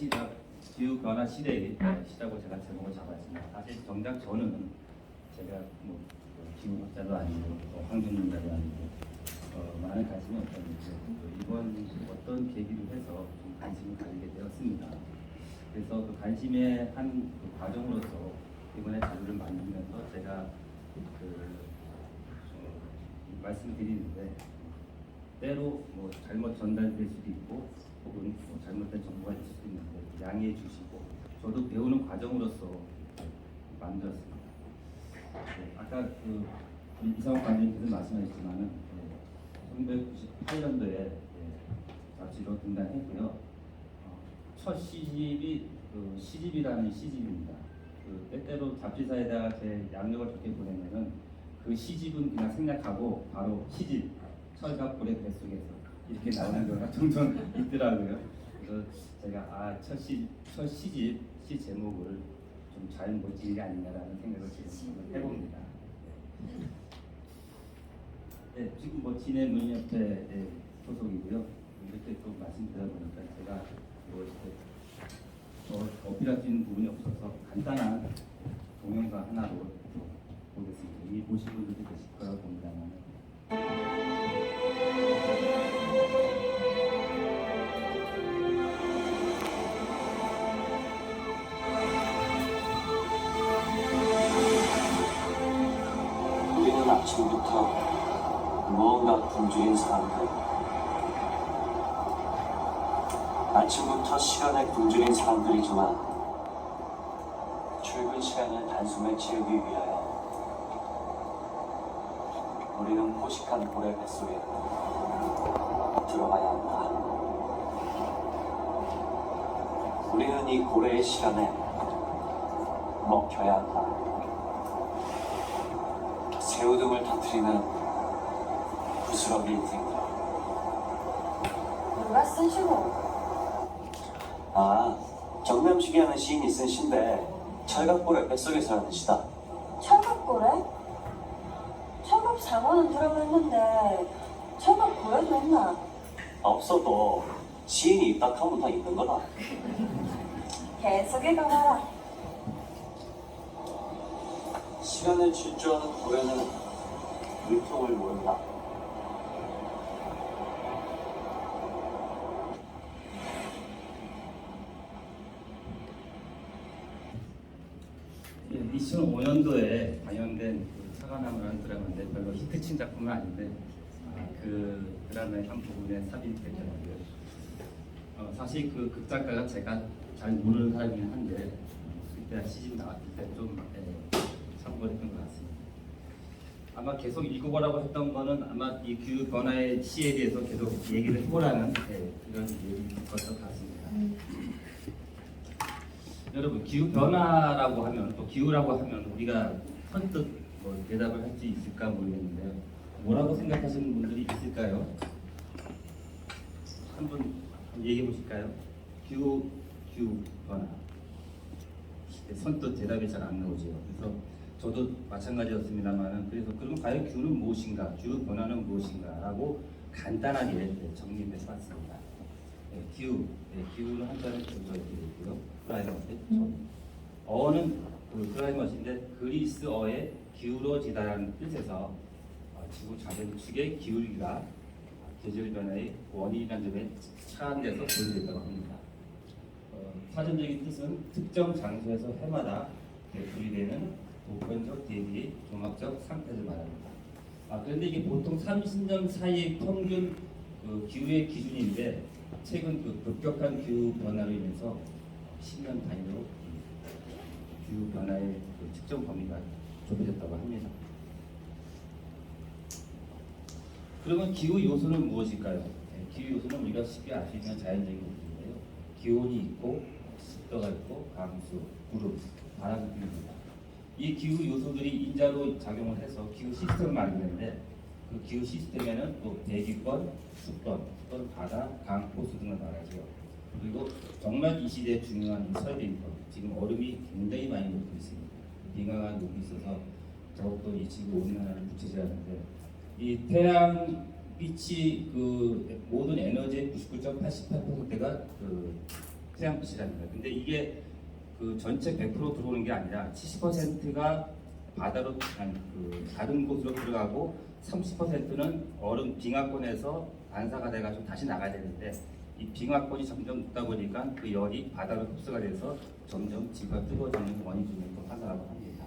기후 변화 시대의 시라고 제가 제목을 잡았습니다. 사실 정작 저는 제가 뭐 기후 학자도 아니고 환경론자도 아니고 많은 관심이 없었는데 이번 어떤 계기로 해서 좀 관심을 가지게 되었습니다. 그래서 그 관심의 한 그 과정으로서 이번에 자료를 만들면서 제가 말씀을 드리는데 때로 뭐 잘못 전달될 수도 있고 혹은 뭐 잘못된 정보가 있을 수도 있는데 양해해 주시고 저도 배우는 과정으로서 만들었습니다. 아까 이상욱 관장님께서 말씀하셨지만은 1998년도에 잡지로 등단했고요. 첫 시집이 시집이라는 시집입니다. 때때로 잡지사에다가 제 양력을 적게 보내면은 그 시집은 그냥 생략하고 바로 시집 철갑고래 뱃속에서 이렇게 나오는 경우가 종종 있더라고요. 그래서 제가 첫 시집 시 제목을 좀 잘 못 지은 게 아니냐라는 생각을 지금 해봅니다. 네, 지금 뭐 진해 문협회 소속이고요. 이렇게 또 말씀드려 보니까 제가 뭐 이렇게 어필할 수 있는 부분이 없어서 간단한 동영상 하나로 보겠습니다. 이 보신 분들도 계실 거라고 봅니다만. 우리는 아침부터 무언가 굶주린 사람들, 아침부터 시간에 굶주린 사람들이지만 출근 시간을 단숨에 채우기 위하여 우리는 포식한 고래 뱃속에 들어가야 한다. 우리는 이 고래의 시간에 먹혀야 한다. 새우등을 터뜨리는 부스러기 인생들. 누가 쓴 시고? 정남식이라는 시인이 쓴 시인데 철갑고래 뱃속에서라는 시다. 철갑고래? 철갑상어는 들어봤는데 철갑고래도 있나? 없어도 시인이 있다 하면 다 있는 거다. 계속해 가봐라. 시간을 질주하는 고래는 물통을 모른다. 예, 2005년도에 방영된 사과나무라는 드라마인데 별로 히트친 작품은 아닌데 그 드라마의 한 부분에 삽입됐더라고요. 사실 그 극작가가 제가 잘 모르는 사람이긴 한데 그때 시집 나왔을 때 좀 참고했던 것 같습니다. 아마 계속 읽어보라고 했던 거는 아마 이 기후 변화의 시에 대해서 계속 얘기를 해보라는 이런 얘기일 것 같습니다. 여러분 기후 변화라고 하면 또 기후라고 하면 우리가 선뜻 뭐 대답을 할 수 있을까 모르겠는데요. 뭐라고 생각하시는 분들이 있을까요? 한분 얘기해 보실까요? 기후 변화. 선뜻 대답이 잘 안 나오죠. 그래서 저도 마찬가지였습니다만은 그래서 그럼 과연 기후는 무엇인가, 기후 변화는 무엇인가라고 간단하게 정리해봤습니다. 기후는 한자로 되어 있고요. 클라이머트, 어는 클라이머트인데 그리스어의 기울어지다라는 뜻에서 지구 자전축의 기울기가 계절 변화의 원인이라는 점에 차안돼서 보여드렸다고 합니다. 사전적인 뜻은 특정 장소에서 해마다 분리되는 보편적 대기 종합적 상태를 말합니다. 그런데 이게 보통 30년 사이의 평균 기후의 기준인데 최근 급격한 기후 변화로 인해서 10년 단위로 기후 변화의 측정 범위가 좁혀졌다고 합니다. 그러면 기후 요소는 무엇일까요? 기후 요소는 우리가 쉽게 알 수 있는 자연적인 요소인데요. 기온이 있고 습도가 있고 강수, 구름, 바람 등입니다. 이 기후 요소들이 인자로 작용을 해서 기후 시스템을 만드는데 그 기후 시스템에는 또 대기권, 수권, 또는 바다, 강, 호수 등을 말하죠. 그리고 정말 이 시대에 중요한 이 설빙권, 지금 얼음이 굉장히 많이 녹고 있습니다. 빙하가 녹고 있어서 더욱더 이 지구 온난화를 부채질하는데 이 태양 빛이 그 모든 에너지의 99.88%가 태양빛이랍니다. 근데 이게 그 전체 100% 들어오는 게 아니라 70%가 바다로 아니 그 다른 곳으로 들어가고 30%는 얼음 빙하권에서 반사가 돼가지고 다시 나가야 되는데 이 빙하권이 점점 높다 보니까 그 열이 바다로 흡수가 돼서 점점 지구가 뜨거워지는 원인 중에 또 하나라고 합니다.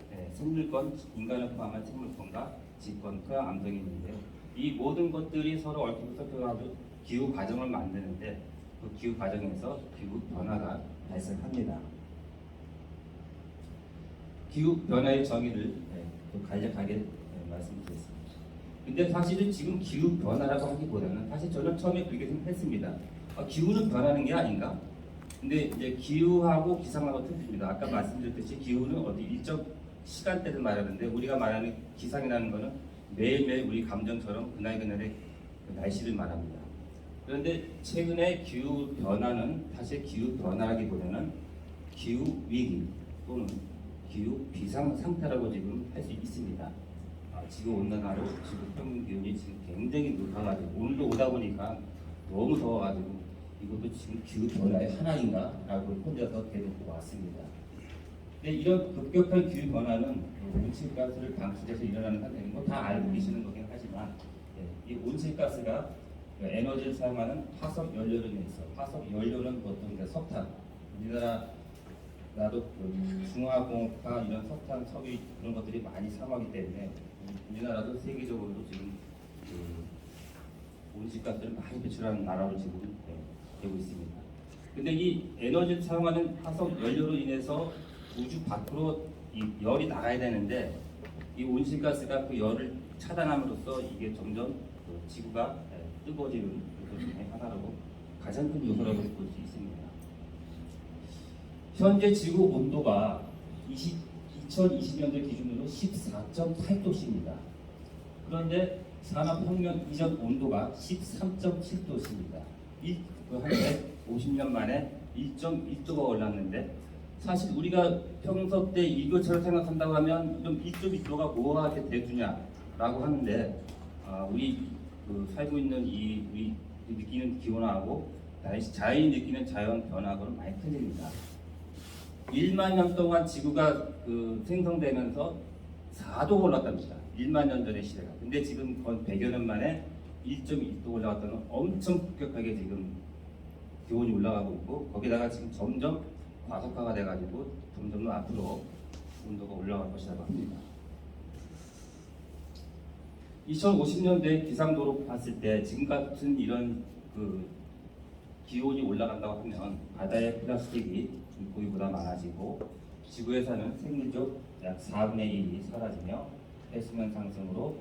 네, 생물권, 인간을 포함한 생물권과 지권, 토양 암석이 있는데요. 이 모든 것들이 서로 얽히고 섞여가지고 기후 과정을 만드는데 그 기후 과정에서 기후 변화가 발생합니다. 기후 변화의 정의를 또 간략하게 말씀드리겠습니다. 근데 사실은 지금 기후 변화라고 하기보다는 사실 저는 처음에 그렇게 생각했습니다. 기후는 변하는 게 아닌가? 근데 이제 기후하고 기상하고 틀립니다. 아까 말씀드렸듯이 기후는 어디 일정 시간대를 말하는데 우리가 말하는 기상이라는 것은 매일매일 우리 감정처럼 그날그날의 그 날씨를 말합니다. 그런데 최근에 기후 변화는 사실 기후 변화라기보다는 기후 위기 또는 기후 비상 상태라고 지금 할 수 있습니다. 지구 온난화로 지구 평균 기온이 지금 굉장히 높아가지고 오늘도 오다 보니까 너무 더워가지고 이것도 지금 기후 변화의 하나인가라고 혼자서 대놓고 왔습니다. 근데 이런 급격한 기후 변화는 온실가스를 방출해서 일어나는 상태인 거 다 알고 계시는 거긴 하지만 이 온실가스가 에너지를 사용하는 화석 연료로 인해서 화석 연료는 보통 이제 석탄 우리나라 나도 중화공업과 이런 석탄, 석유 그런 것들이 많이 사용하기 때문에 우리나라도 세계적으로도 지금 그 온실가스를 많이 배출하는 나라로 지금 되고 있습니다. 근데 이 에너지를 사용하는 화석 연료로 인해서 우주 밖으로 이 열이 나가야 되는데 이 온실가스가 그 열을 차단함으로써 이게 점점 그 지구가 뜨거워지는 요소 중에 하나라고 가장 큰 요소라고 볼 수 있습니다. 현재 지구 온도가 2020년도 기준으로 14.8도씨입니다. 그런데 산업혁명 이전 온도가 13.7도씨입니다. 한 150년 만에 1.1도가 올랐는데 사실 우리가 평소 때 이것처럼 생각한다고 하면 좀 1.2도가 뭐가 대주냐라고 하는데 우리 그 살고 있는 우리 느끼는 기온하고 자연이 느끼는 자연 변화하고는 많이 틀립니다. 1만 년 동안 지구가 그 생성되면서 4도가 올랐답니다. 1만 년 전의 시대가. 근데 지금 거의 100여 년 만에 1.2도 올라갔다는 엄청 급격하게 지금 기온이 올라가고 있고 거기다가 지금 점점 과속화가 돼가지고 점점 더 앞으로 온도가 올라갈 것이라고 합니다. 2050년대 기상도로 봤을 때 지금 같은 이런 그 기온이 올라간다고 하면 바다의 플라스틱이 보기보다 많아지고 지구에 사는 생물종 약 4분의 1이 사라지며 해수면 상승으로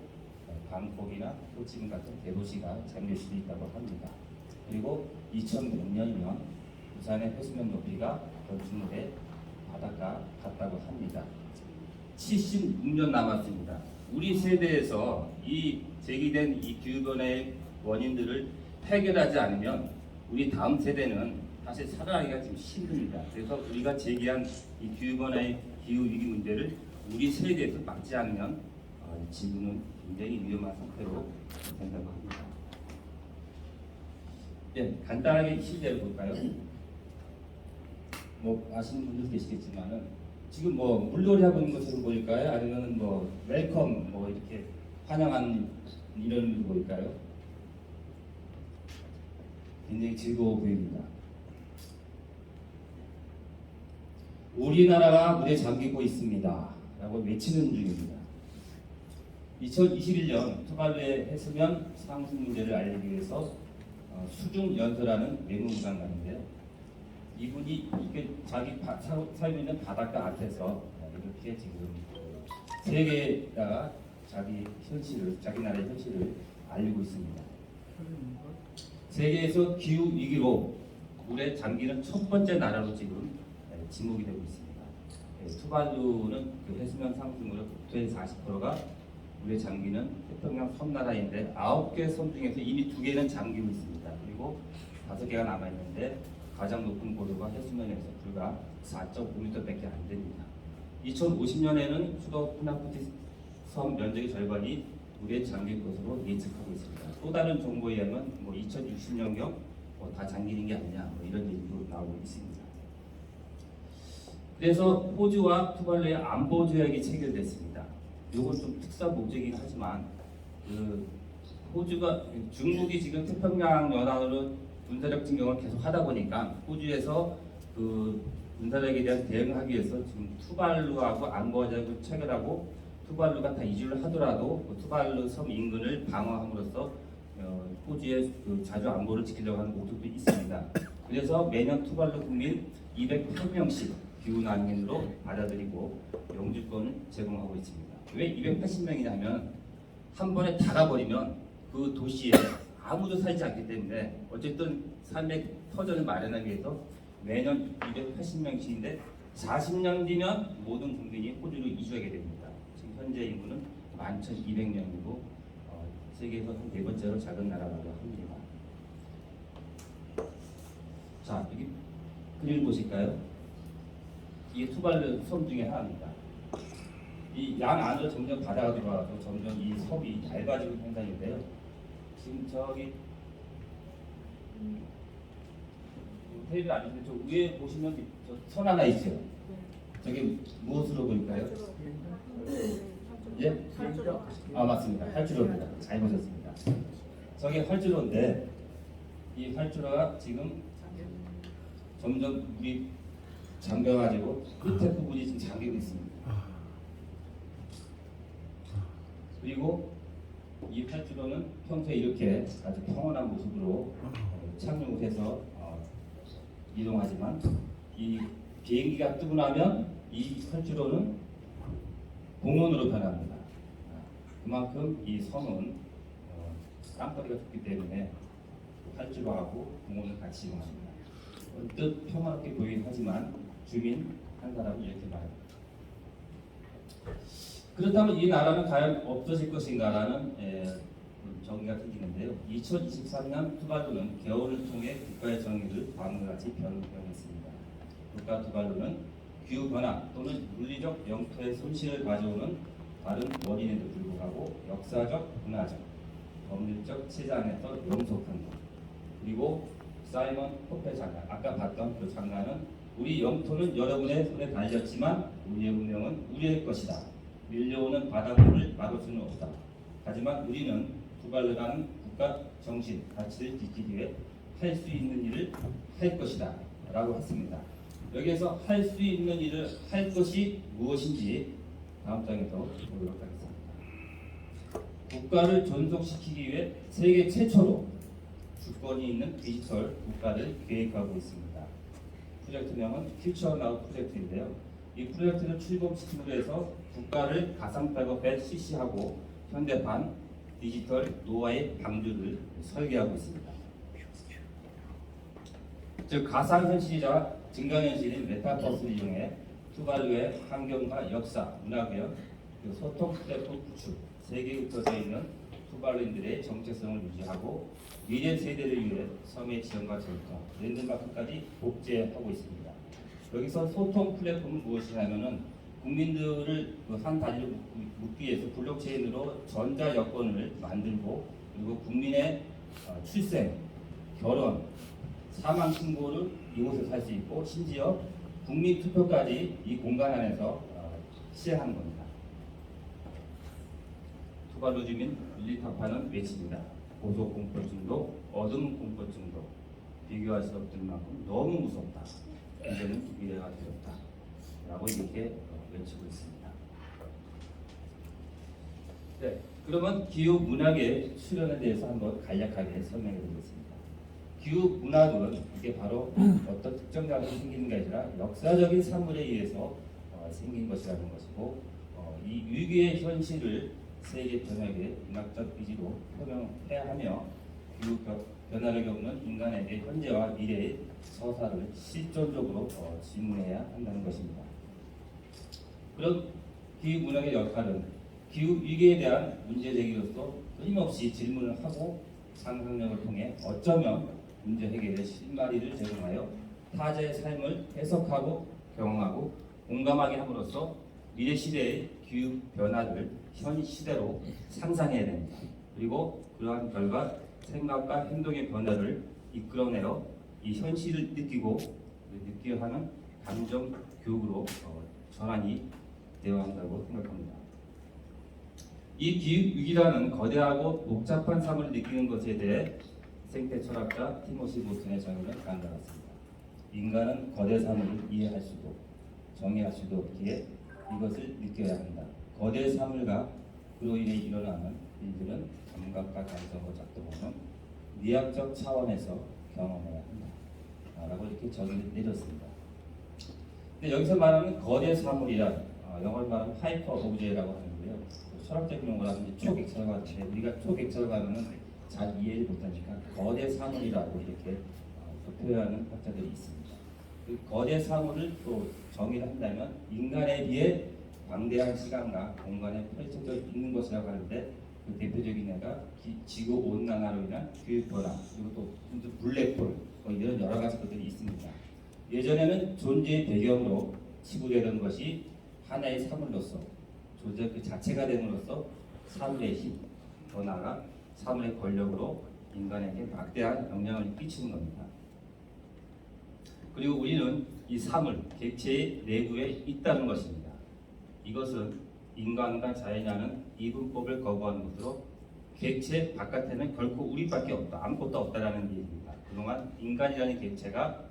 방콕이나 호치민 같은 대도시가 잠길 수도 있다고 합니다. 그리고 2100년이면 부산의 해수면 높이가 건축물의 바닷가 같다고 합니다. 76년 남았습니다. 우리 세대에서 이 제기된 이 기후변화의 원인들을 해결하지 않으면 우리 다음 세대는 사실 살아가기가 좀 힘듭니다. 그래서 우리가 제기한 이 기후변화의 기후위기 문제를 우리 세대에서 막지 않으면 지구는 굉장히 위험한 상태로 된다고 합니다. 네, 간단하게 실제로 볼까요? 뭐 아시는 분들 계시겠지만은 지금 뭐 물놀이 하고 있는 것으로 보일까요? 아니면 뭐 웰컴 뭐 이렇게 환영하는 이런 거 보일까요? 굉장히 즐거워 보입니다. 우리나라가 물에 잠기고 있습니다. 라고 외치는 중입니다. 2021년 투발루의 해수면 상승 문제를 알리기 위해서 수중연서라는 외무부장관인데요. 이분이 이게 자기 살고 있는 바닷가 앞에서 이렇게 지금 세계에다가 자기 나라의 현실을 알리고 있습니다. 세계에서 기후 위기로 물에 잠기는 첫 번째 나라로 지금 지목이 되고 있습니다. 투발루는 그 해수면 상승으로 국토의 40%가 물에 잠기는 태평양 섬나라인데 9개 섬 중에서 이미 2개는 잠기고 있습니다. 그리고 5개가 남아있는데 가장 높은 고도가 해수면에서 불과 4.5m밖에 안 됩니다. 2050년에는 수도 푸나푸티 섬 면적의 절반이 물에 잠길 것으로 예측하고 있습니다. 또 다른 정보에 의하면 2060년경 다 잠기는 게 아니냐 이런 얘기도 나오고 있습니다. 그래서 호주와 투발루의 안보 조약이 체결됐습니다. 이건 좀 특사 목적이긴 하지만 호주가 중국이 지금 태평양 연안으로 군사력 진격을 계속 하다 보니까 호주에서 군사력에 대한 대응하기 위해서 지금 투발루하고 안보 조약을 체결하고 투발루가 다 이주를 하더라도 투발루 섬 인근을 방어함으로써 호주의 자주 안보를 지키려고 하는 목적도 있습니다. 그래서 매년 투발루 국민 208명씩 기후 난민으로 받아들이고 영주권을 제공하고 있습니다. 왜 280명이냐면 한 번에 다 가버리면 그 도시에 아무도 살지 않기 때문에 어쨌든 삶의 터전을 마련하기 위해서 매년 280명씩인데 40년 뒤면 모든 국민이 호주로 이주하게 됩니다. 지금 현재 인구는 11,200명이고 세계에서 네 번째로 작은 나라라고 합니다. 자, 여기 그림 보실까요? 이게 투발루 섬 중에 하나입니다. 이 양 안으로 점점 바다가 들어와서 점점 이 섬이 얇아지는 현상인데요. 지금 저기 테이블 아닌데 저 위에 보시면 선 하나 있어요. 저게 무엇으로 보일까요? 예? 아 맞습니다. 활주로입니다. 잘 보셨습니다. 저게 활주로인데 이 활주로가 지금 점점 물이 잠겨가지고 끝에 부분이 지금 잠기고 있습니다. 그리고 이 활주로는 평소에 이렇게 아주 평온한 모습으로 착륙을 해서 이동하지만 이 비행기가 뜨고 나면 이 활주로는 공원으로 변합니다. 그만큼 이 섬은 땅거리가 좁기 때문에 활주로하고 공원을 같이 이용합니다. 언뜻 평화롭게 보이긴 하지만 주민 한 사람은 이렇게 말합니다. 그렇다면 이 나라는 과연 없어질 것인가라는 정의가 생기는데요. 2023년 투발루는 개헌을 통해 국가의 정의를 다음과 같이 변경했습니다. 국가 투발루는 기후 변화 또는 물리적 영토의 손실을 가져오는 다른 원인에도 불구하고 역사적, 문화적, 법률적 체제 안에서 용속한다. 그리고 사이먼 코페 장관, 아까 봤던 그 장관은 우리 영토는 여러분의 손에 달렸지만 우리의 운명은 우리의 것이다. 밀려오는 바닷물을 막을 수는 없다. 하지만 우리는 투발루라는 국가 정신, 가치를 지키기 위해 할 수 있는 일을 할 것이다. 라고 했습니다. 여기에서 할 수 있는 일을 할 것이 무엇인지 다음 장에서 보도록 하겠습니다. 국가를 존속시키기 위해 세계 최초로 주권이 있는 디지털 국가를 계획하고 있습니다. 프로젝트명은 퓨처 나우 프로젝트인데요. 이 프로젝트를 출범시킴으로 해서 국가를 가상 백업에 실시하고 현대판 디지털 노화의 방주를 설계하고 있습니다. 즉 가상현실이자 증강현실인 메타버스를 이용해 투발루의 환경과 역사, 문화개혁, 소통 플랫폼 구축, 세계에 흩어져 있는 투발루인들의 정체성을 유지하고 미래 세대를 위해 섬의 지형과 전통, 랜드마크까지 복제하고 있습니다. 여기서 소통 플랫폼은 무엇이냐면은 국민들을 한 단위로 묶기 위해서 블록체인으로 전자 여권을 만들고 그리고 국민의 출생, 결혼, 사망 신고를 이곳에서 할 수 있고 심지어 국민 투표까지 이 공간 안에서 시행하는 겁니다. 투발루 주민 릴리파파는 외칩니다. 고소 공포증도 어둠 공포증도 비교할 수 없을 만큼 너무 무섭다. 이제는 미래가 되었다. 라고 이렇게 외치고 있습니다. 네, 그러면 기후 문학의 출현에 대해서 한번 간략하게 설명해 드리겠습니다. 기후 문학은 이게 바로 어떤 특정 장소에 생기는 게 아니라 역사적인 사물에 의해서 생긴 것이라는 것이고 이 위기의 현실을 세계 전역의 문학적 의지로 표명해야 하며 기후 변화를 겪는 인간에게 현재와 미래의 서사를 실존적으로 질문해야 한다는 것입니다. 그런 기후 문학의 역할은 기후 위기에 대한 문제 제기로서 끊임없이 질문을 하고 상상력을 통해 어쩌면 문제 해결의 실마리를 제공하여 타자의 삶을 해석하고 경험하고 공감하게 함으로써 미래 시대의 기후 변화를 현 시대로 상상해야 됩니다. 그리고 그러한 결과 생각과 행동의 변화를 이끌어내어 이 현실을 느끼고 느껴야 하는 감정 교육으로 전환이 되어야 한다고 생각합니다. 이 기후위기라는 거대하고 복잡한 삶을 느끼는 것에 대해 생태 철학자 티모시 보튼의 정의는 간단했습니다. 인간은 거대 삶을 이해할 수도 정의할 수도 없기에 이것을 느껴야 한다. 거대 사물과 그로 인해 일어나는 일들은 감각과 감성으로 작동하는 미학적 차원에서 경험해야 한다. 라고 이렇게 정의를 내렸습니다. 근데 여기서 말하는 거대 사물이란 영어로 말하면 하이퍼 오브제라고 하는데요. 철학적인 용어로 하면 초객철과인데 우리가 초객철과는 잘 이해를 못하니까 거대 사물이라고 이렇게 또 표현하는 학자들이 있습니다. 그 거대 사물을 또 정의를 한다면 인간에 비해 광대한 시간과 공간에 펼쳐져 있는 것이라고 하는데 그 대표적인 예가 지구 온난화로 인한 기후변화 그리고 또 블랙홀 이런 여러 가지 것들이 있습니다. 예전에는 존재의 배경으로 치부되던 것이 하나의 사물로서 존재 그 자체가 됨으로써 사물의 힘, 더 나아가 사물의 권력으로 인간에게 막대한 영향을 끼치는 겁니다. 그리고 우리는 이 사물, 객체의 내부에 있다는 것입니다. 이것은 인간과 자연이라는 이분법을 거부하는 것으로 객체 바깥에는 결코 우리밖에 없다, 아무것도 없다라는 얘기입니다. 그동안 인간이라는 객체가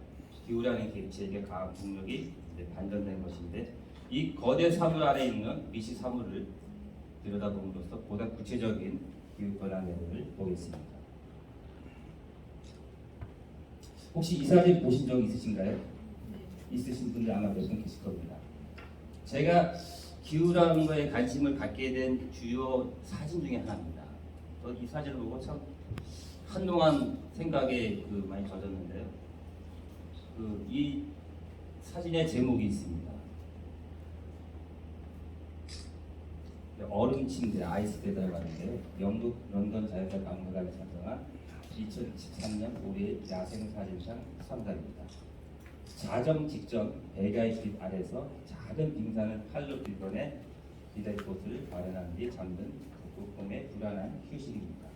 기후라는 객체에게 강한 동력이 반전된 것인데 이 거대 사물 안에 있는 미시 사물을 들여다봄으로써 보다 구체적인 기후 변화 내용을 보겠습니다. 혹시 이 사진 보신 적 있으신가요? 있으신 분들 아마 몇 분 계실 겁니다. 제가 기후라는 거에 관심을 갖게 된 주요 사진 중에 하나입니다. 이 사진을 보고 참 한동안 생각에 많이 젖었는데요. 이 사진의 제목이 있습니다. 얼음 침대, 아이스 베드라고 하는데요. 영국 런던 자연사 박물관에 선정한 2023년 올해의 야생 사진상 3단입니다. 자정 직전 백야의 빛 아래서 작은 빙산을 팔로 빌거내 기다릴 곳을 마련하는 뒤에 잠든 북극곰의 불안한 휴식입니다.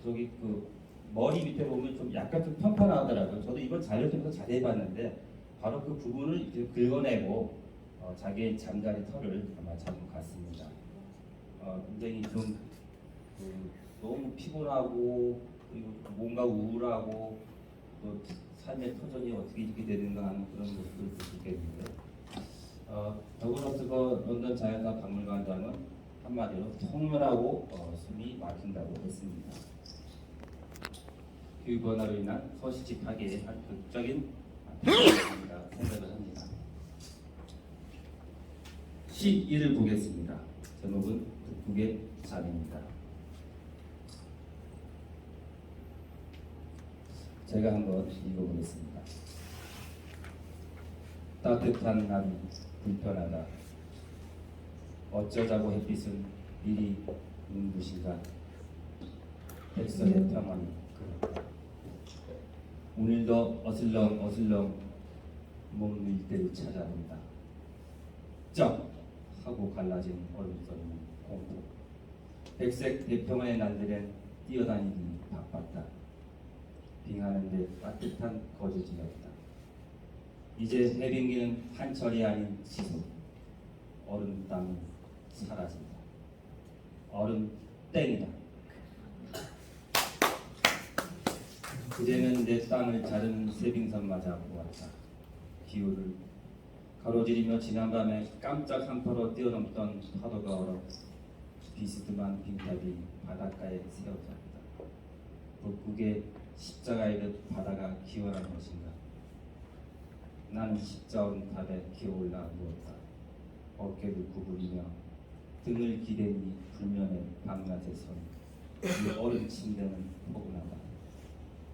저기 머리 밑에 보면 좀 약간 좀 평평하더라고요. 저도 이걸 자료를 통해서 자세히 봤는데 바로 그 부분을 이제 긁어내고 자기의 잠자리 털을 아마 잡은 것 같습니다. 굉장히 좀 너무 피곤하고 그리고 뭔가 우울하고 또 삶의 터전이 어떻게 이렇게 되는가 하는 그런 모습을 볼 수 있겠는데 더글러스 런던 자연사 박물관장은 한마디로 통렬하고 숨이 막힌다고 했습니다. 기후변화로 인한 서식지 파괴의 한 극적인 현상이라고 생각을 합니다. 11을 보겠습니다. 제목은 북극의 잠입니다. 제가 한번 읽어보겠습니다. 따뜻한 날 불편하다. 어쩌자고 햇빛은 이리 눈부신가. 백설의 평안이 그렇다. 오늘도 어슬렁 몸일 때를 찾아온다. 쩍 하고 갈라진 얼음 썰는 공포. 백색 대평원의 날들엔 뛰어다니기 바빴다. 빙하는데 따뜻한 거주지였다. 이제 해빙기는 한철이 아닌 지속. 얼음 땅이 사라진다. 얼음 땡이다. 그제는 내 땅을 자르는 세빙선마저 보았다. 기후를 가로지르며 지난밤에 깜짝 한파로 뛰어넘던 파도가 얼어 비스듬한 빙탑이 바닷가에 세워졌다. 북극의 십자가이듯 바다가 기원한 것인가. 나는 십자운 탑에 기어올라 누웠다. 어깨를 구부리며 등을 기대니 불면의 밤낮의 선. 이 얼음 침대는 포근하다.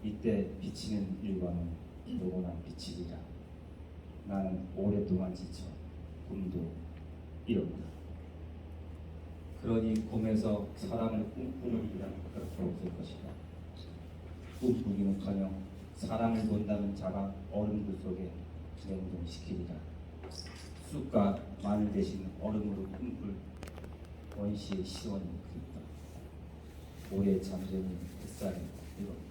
이때 비치는 일광은 노곤한 빛이리라. 나는 오랫동안 지쳐 꿈도 이뤘다. 그러니 꿈에서 사람을 꿈꾸는 일은 그렇게 없을 것이다. 꿈꾸기는커녕 사람을 본다는 자가 얼음들 속에 냉동시키리라. 쑥과 마늘 대신 얼음으로 꿈꿀 원시의 시원이 그립다. 오래 잠드는 햇살이 뜨겁다.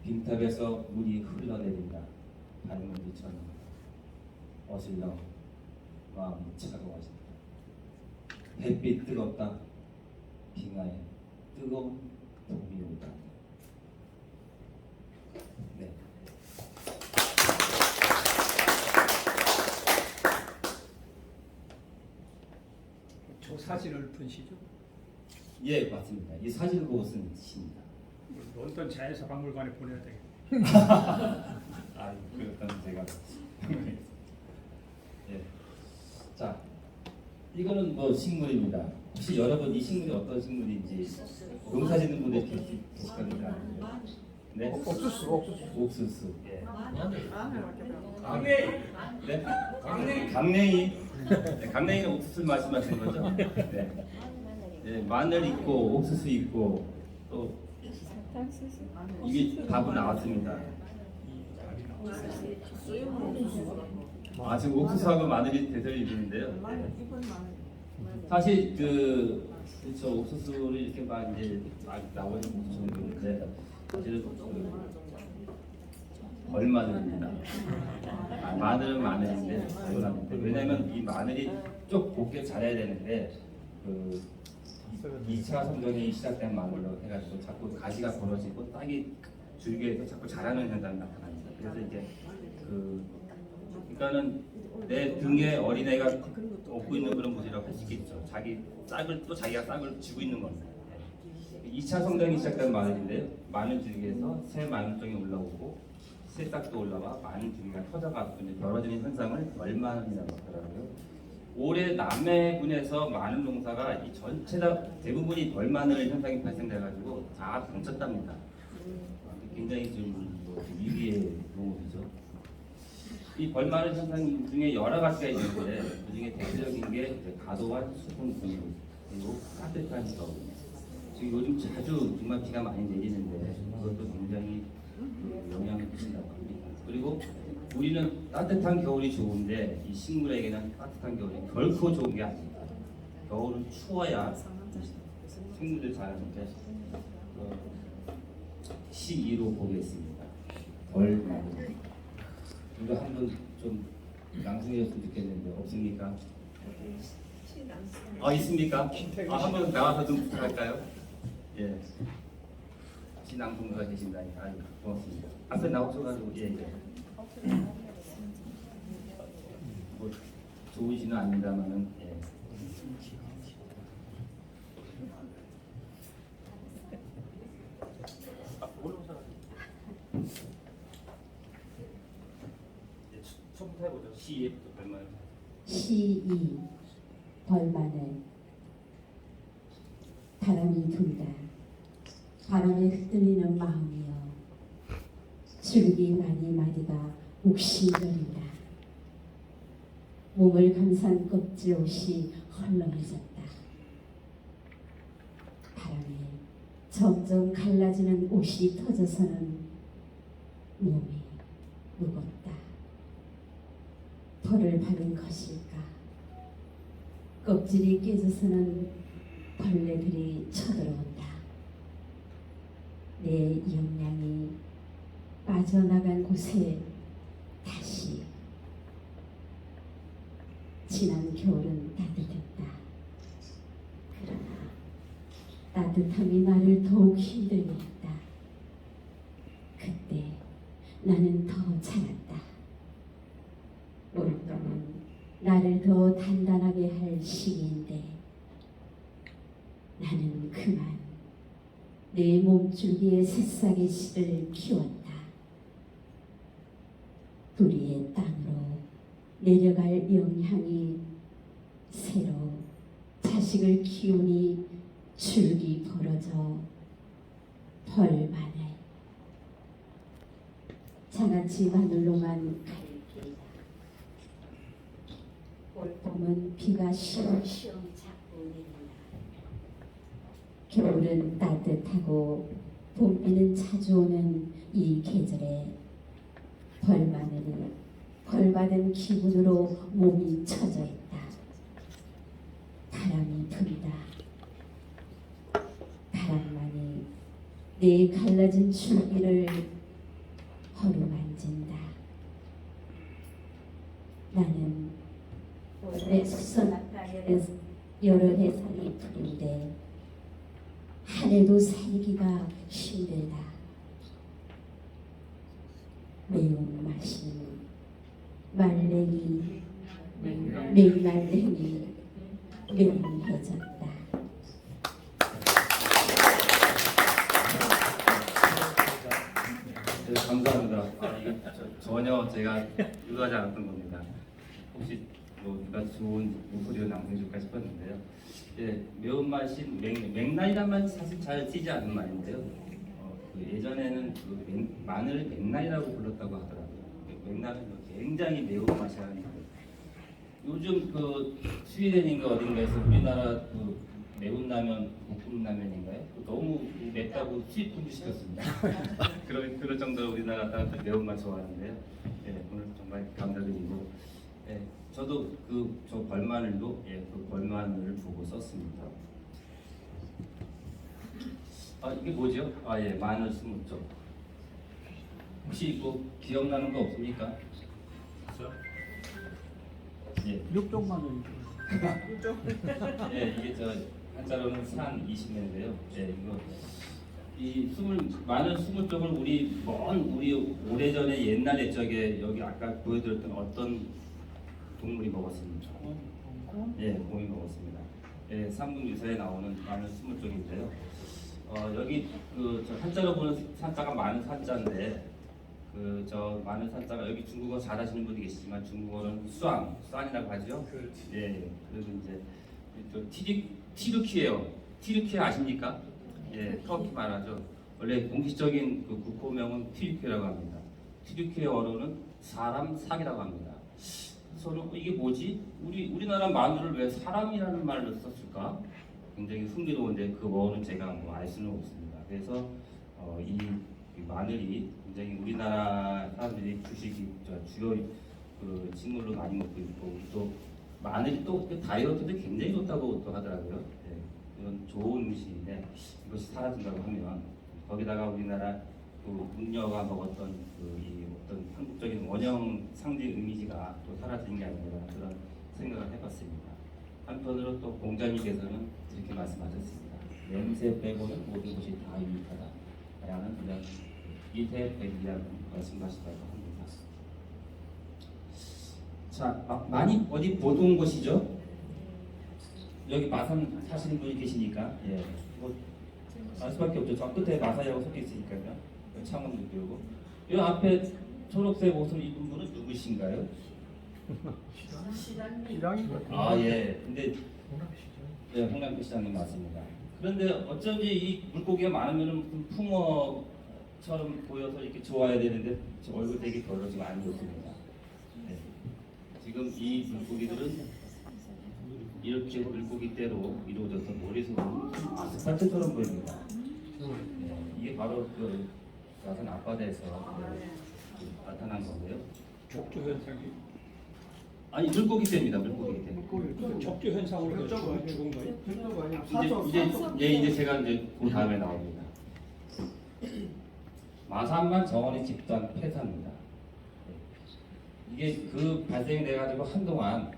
빙탑에서 물이 흘러내린다. 발물이처럼 어슬렁 마음이 차가워진다. 햇빛 뜨겁다. 빙하에 뜨거운 봄이 온다. 네. 저 사진을 본 시죠? 예, 맞습니다. 이 사진을 보고 쓴 시입니다. 런던 자연사박물관에 보내야 되겠다. 아, 그렇다면 제가 예. 자, 이거는 뭐 식물입니다. 혹시 여러분 이 식물이 어떤 식물인지 농사짓는 분들 계실 겁니까? 네? 옥수수. 예. 네? 강냉이. 네, 강냉이는 옥수수를 말씀하시는 거죠? 네. 네, 마늘 있고 옥수수 있고 또 이게 답은 나왔습니다. 아, 지금 옥수수하고 마늘이 대설이 있는데요. 사실 그렇죠, 옥수수를 이렇게 막 이제 막 나오는 옥수수인데 사실은 벌마늘입니다. 마늘은 마늘인데 벌마늘인데 왜냐하면 이 마늘이 쭉 곱게 자라야 되는데 그 2차 성장이 시작된 마늘로 해가지고 자꾸 가지가 벌어지고 땅이 줄기에서 자꾸 자라는 현상이 나타납니다. 그래서 이제 그러니까는 내 등에 어린애가 업고 있는 그런 모습이라고 할 수 있겠죠. 자기 싹을 또 자기가 싹을 쥐고 있는 겁니다. 2차 성장이 시작된 마늘인데요. 마늘 줄기에서 새 마늘종이 올라오고 새 싹도 올라와 마늘 줄기가 터져가지고 이제 벌어지는 현상을 벌마늘이라고 하더라고요. 올해 남해군에서 마늘 농사가 이 전체 다 대부분이 벌마늘 현상이 발생돼가지고 다 병쳤답니다. 굉장히 좀 위기의 농업이죠. 이 벌마늘 현상 중에 여러 가지가 있는데 그 중에 대표적인 게 이제 과도한 수분 공급 그리고 따뜻한 겨울. 지금 요즘 자주 정말 비가 많이 내리는데 그것도 굉장히 영향을 미친다고 합니다. 그리고 우리는 따뜻한 겨울이 좋은데 이 식물에게는 따뜻한 겨울이 결코 좋은 게 아닙니다. 겨울은 추워야 식물들 자라는데 시기로 보겠습니다. 벌마늘. 이거 한번 좀 낭송해줬으면 좋겠는데 없습니까? 아, 있습니까? 아, 한번 나와서 좀 부탁할까요? 예. 시낭송가가 계신다니까 아주 고맙습니다. 앞에 나오셔가지고 예. 뭐 좋은 시는 아닙니다만은 예. 처음부터 해보죠. 시부터 별말. 시이 벌마늘 바람이 분다. 바람에 흩날리는 마음이여 줄기 많이 마디가 욱신거린다. 몸을 감싼 껍질 옷이 헐렁해졌다. 바람에 점점 갈라지는 옷이 터져서는 몸이 무겁다. 벌을 받은 것일까? 껍질이 깨져서는 벌레들이 쳐들어온다. 내 영양이 빠져나간 곳에 다시 지난 겨울은 따뜻했다. 그러나 따뜻함이 나를 더욱 힘들게 했다. 그때 나는 더 자랐다. 올봄은 나를 더 단단하게 할 시기인데 나는 그만 내 몸줄기에 새싹의 씨를 키웠다. 뿌리의 땅으로 내려갈 영향이 새로 자식을 키우니 줄기 벌어져 벌마늘 장아찌 마늘로만 갈게. 올봄은 비가 시험시험 자꾸 내린다. 겨울은 따뜻하고 봄비는 자주 오는 이 계절에 벌마늘이 벌받은 기분으로 몸이 처져 있다. 바람이 분다. 바람만이 내 갈라진 줄기를 서로 만진다. 나는 원래 수선한 땅에서 여러 해살이 푸른데 하늘도 살기가 힘들다. 매운 맛이 말랭이 맹말랭이 맹해졌다. 네, 감사합니다. 이게 전혀 제가 의도하지 않았던 겁니다. 혹시 뭐 누가 좋은 목소리를 남겨줄까 싶었는데요. 매운맛인 맥날이란 말이 사실 잘 쓰지 않는 말인데요. 예전에는 마늘을 맥날이라고 불렀다고 하더라고요. 맥날은 굉장히 매운 맛이라는 거. 요즘 스웨덴인가 어딘가에서 우리나라 매운 라면, 볶음 라면인가요? 너무 맵다고 수입 금지시켰습니다. 그럴 정도로 우리나라 사람들 매운맛 좋아하는데요. 오늘 정말 감사드리고, 저도 저 벌마늘도 그 벌마늘을 보고 썼습니다. 이게 뭐죠? 마늘 20쪽. 혹시 기억나는 거 없습니까? 육종만 원. 이게 한자로는 산 20년인데요. 마늘 20쪽을 우리 오래전에 옛날 옛적에 여기 아까 보여드렸던 어떤 동물이 먹었습니다. 곰이 먹었습니다. 삼국유사에 나오는 마늘 20쪽인데요. 여기 저 한자로 보는 산자가 마늘 산자인데 저 마늘 산자가 여기 중국어 잘하시는 분이 계시지만 중국어는 수안이라고 하죠. 그리고 이제 또 티르키예요. 티르키 아십니까? 터키 말하죠. 원래 공식적인 국호명은 티르키라고 합니다. 티르키어로는 사람 사기라고 합니다. 저는 이게 뭐지? 우리나라 마늘을 왜 사람이라는 말로 썼을까? 굉장히 흥미로운데 그 원은 제가 알 수는 없습니다. 그래서 이 마늘이 굉장히 우리나라 사람들이 주요 식물로 많이 먹고 있고 또 마늘이 또 다이어트도 굉장히 좋다고 또 하더라고요. 이런 좋은 음식인데 이것이 사라진다고 하면 거기다가 우리나라 문녀가 먹었던 이 어떤 한국적인 원형 상징 이미지가 또 사라지는 게 아닌가 그런 생각을 해봤습니다. 한편으로 또 공자님께서는 이렇게 말씀하셨습니다. 냄새 빼고는 모든 것이 다 유익하다. 라는 그냥 이태백이라는 말씀하시다고 합니다. 자, 많이 어디 보던 곳이죠? 여기 마산 사시는 분이 계시니까 알 수밖에 없죠. 저 끝에 마산이라고 적혀 있으니까요. 창원도 배우고 이 앞에 초록색 옷을 입은 분은 누구신가요? 시장이 근데 홍남표 시장님 맞습니다. 그런데 어쩐지 이 물고기가 많으면 무슨 풍어처럼 보여서 이렇게 좋아야 되는데 저 얼굴 되게 별로 지금 안 좋습니다. 지금 이 물고기들은 이렇게 물고기대로 이루어져서 머리속은 아스팔트처럼 보입니다. 이게 바로 마산 앞바다에서 나타난 건데요. 족조 현상이. 아니 물고기대입니다. 물고기대. 족조 현상으로 죽은 거예요. 이제 제가 그 다음에 나옵니다. 마산만 정원의 집단 폐사입니다. 이게 발생돼가지고 한동안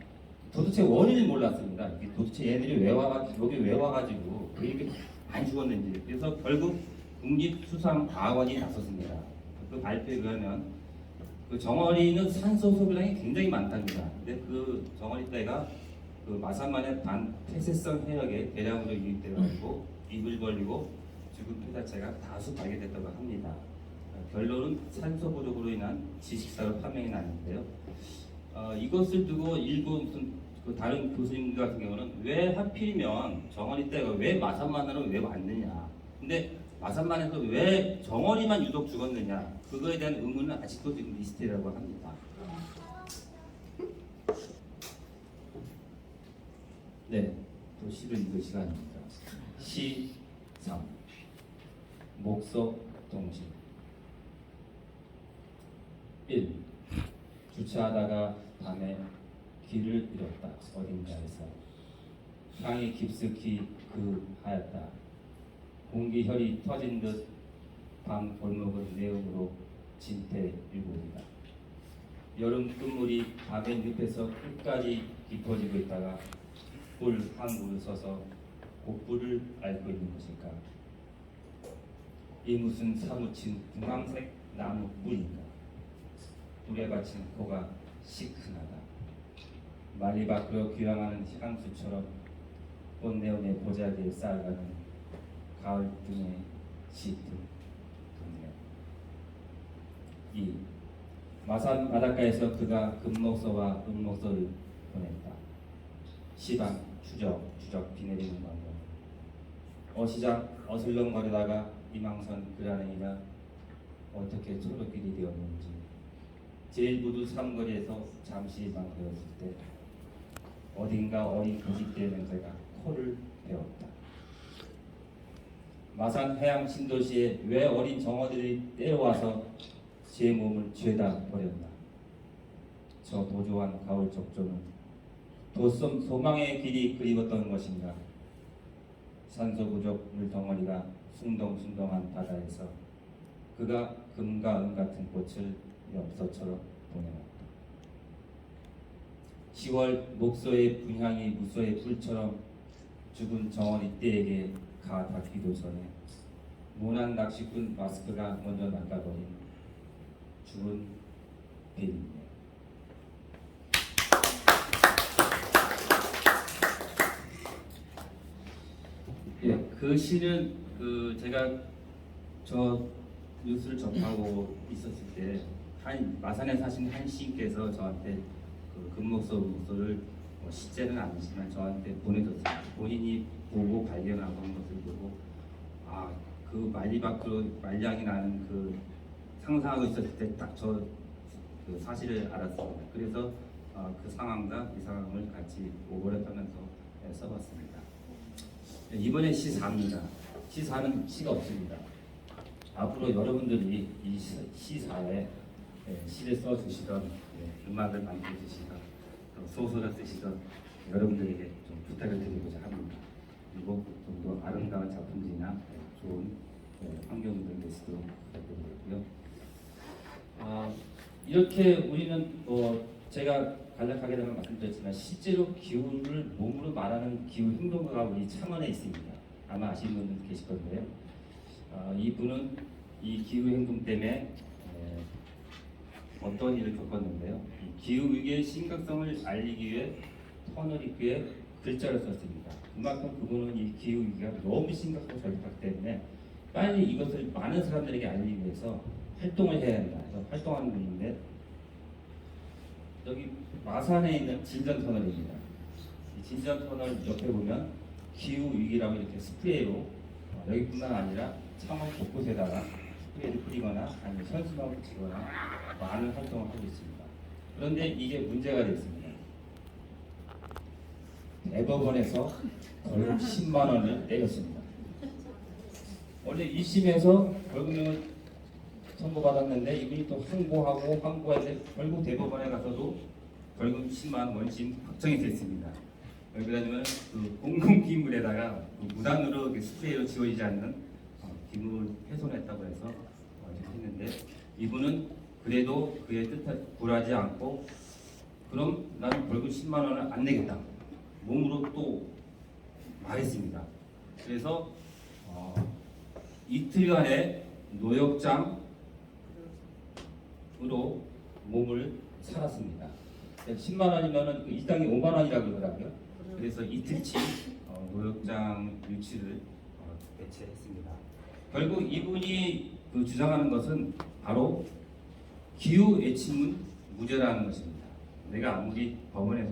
도대체 원인을 몰랐습니다. 도대체 얘들이 여기 왜 와가지고 왜 이렇게 많이 죽었는지. 그래서 결국 국립수산과학원이 나섰습니다. 그 발표에 의하면 정어리는 산소 소비량이 굉장히 많답니다. 근데 정어리 떼가 마산만의 반폐쇄성 해역에 대량으로 유입돼가지고 입을 벌리고 죽은 폐사체가 다수 발견됐다고 합니다. 결론은 산소 부족으로 인한 지식사로 판명이 났는데요. 이것을 두고 일부 다른 교수님들 같은 경우는 왜 하필이면 정어리 떼가 왜 마산만으로 왜 왔느냐. 근데 마산만에서 왜 정어리만 유독 죽었느냐. 그거에 대한 의문은 아직도 지금 미스테리라고 합니다. 또 시를 읽을 시간입니다. 시 3. 목석 동지 1. 주차하다가 밤에 길을 잃었다. 어딘가에서 향이 깊숙이 하였다. 공기혈이 터진 듯 밤 골목은 내음으로 진태일보입니다. 여름 끝물이 밤의 늪에서 끝까지 깊어지고 있다가 꿀 한 물을 써서 곡불을 앓고 있는 것일까? 이 무슨 사무친 분황색 나무 뿔인가? 뿔에 받친 코가 시큰하다. 말리 밖으로 귀향하는 향수처럼 꽃내음의 보자기에 쌓여가는 가을 등의 짙은 동네. 2. 마산 바닷가에서 그가 금목서와 은목서를 보냈다. 시방 추적 비 내리는 광경. 어시장 어슬렁거리다가 이망선 그라랭이가 어떻게 초록길이 되었는지 제일부두 삼거리에서 잠시 망설였을 때 어딘가 어린 거짓대 냄새가 코를 베었다. 마산 해양 신도시에 왜 어린 정어들이 때려와서 제 몸을 죄다 버렸나. 저 도조한 가을 적조는 도섬 소망의 길이 그리웠던 것인가. 산소 부족 물덩어리가 숭덩숭덩한 바다에서 그가 금과 은 같은 꽃을 엽서처럼 보내왔다. 10월 목소의 분향이 무소의 불처럼 죽은 정어리 떼에게 가 닿기도 전에 모난 낚시꾼 마스크가 먼저 낚아버린 죽은 뱀이네. 예, 그 시는 제가 저 뉴스를 접하고 있었을 때 마산에 사신 한 시인께서 저한테 그 금목서를 시제는 아니지만 저한테 보내줬어요. 본인이 보고 발견하고 한 것을 보고 그 말리 밖으로 말량이 나는 그 상상하고 있었을 때 딱 저 그 사실을 알았습니다. 그래서 그 상황과 이 상황을 같이 오버랩하면서 써봤습니다. 이번에 시4입니다. 시4는 시가 없습니다. 앞으로 여러분들이 이 시4에 시를 써주시던 음악을 만들어주시던 소설을 쓰시던 여러분들에게 좀 부탁을 드리고자 합니다. 그리고 좀 더 아름다운 작품들이나 좋은 환경들을 내시도록 부탁드리고요. 이렇게 우리는 제가 간략하게 말씀드렸지만 실제로 기후를 몸으로 말하는 기후 행동가가 우리 창원에 있습니다. 아마 아시는 분들 계실 건데요. 이분은 이 기후 행동 때문에 어떤 일을 겪었는데요. 이 기후 위기의 심각성을 알리기 위해 터널 입구에 글자를 썼습니다. 그만큼 그분은 이 기후 위기가 너무 심각하고 절박하기 때문에 빨리 이것을 많은 사람들에게 알리기 위해서 활동을 해야 한다. 그래서 활동하는 분인데 여기 마산에 있는 진전 터널입니다. 이 진전 터널 옆에 보면 기후 위기라고 이렇게 스프레이로 여기뿐만 아니라 창원 곳곳에다가 스프레이를 뿌리거나 아니면 현수막을 붙이거나 많은 활동을 하고 있습니다. 그런데 이게 문제가 됐습니다. 대법원에서 벌금 10만 원을 내렸습니다. 원래 1심에서 벌금을 선고받았는데 이분이 또 항고했는데 결국 대법원에 가서도 벌금 10만 원심 확정이 됐습니다. 왜 그러냐면 그 공공기물에다가 무단으로 스프레이로 지워지지 않는 기물을 훼손했다고 해서 했는데 이분은 그래도 그의 뜻에 굴하지 않고 그럼 나는 벌금 10만 원을 안 내겠다. 몸으로 또 말했습니다. 그래서 이틀간의 노역장으로 몸을 살았습니다. 10만 원이면은 이 땅이 5만 원이라고 그러더라고요. 그래서 이틀치 노역장 유치를 개최했습니다. 결국 이분이 주장하는 것은 바로 기후 애침은 무죄라는 것입니다. 내가 아무리 법원에서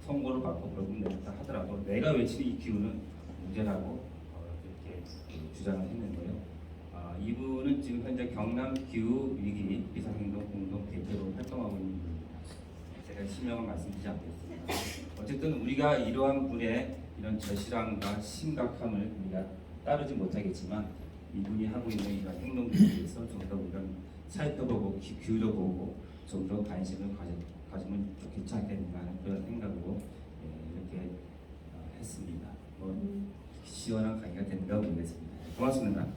선고를 받고 벌금 내렸다 하더라도 내가 외치는 이 기후는 무죄라고 이렇게 주장을 했는데요. 이분은 지금 현재 경남 기후 위기 비상행동 공동 대표로 활동하고 있는 분입니다. 제가 실명을 말씀드리지 않겠습니다. 어쨌든 우리가 이러한 분의 이런 절실함과 심각함을 우리가 따르지 못하겠지만 이분이 하고 있는 이런 행동들에 대해서 좀 더 우리가 살펴보고 기울여보고 좀 더 관심을 가지면 좋겠지 않겠는가 하는 그런 생각으로 이렇게 했습니다. 시원한 강의가 됐는가 모르겠습니다. 고맙습니다.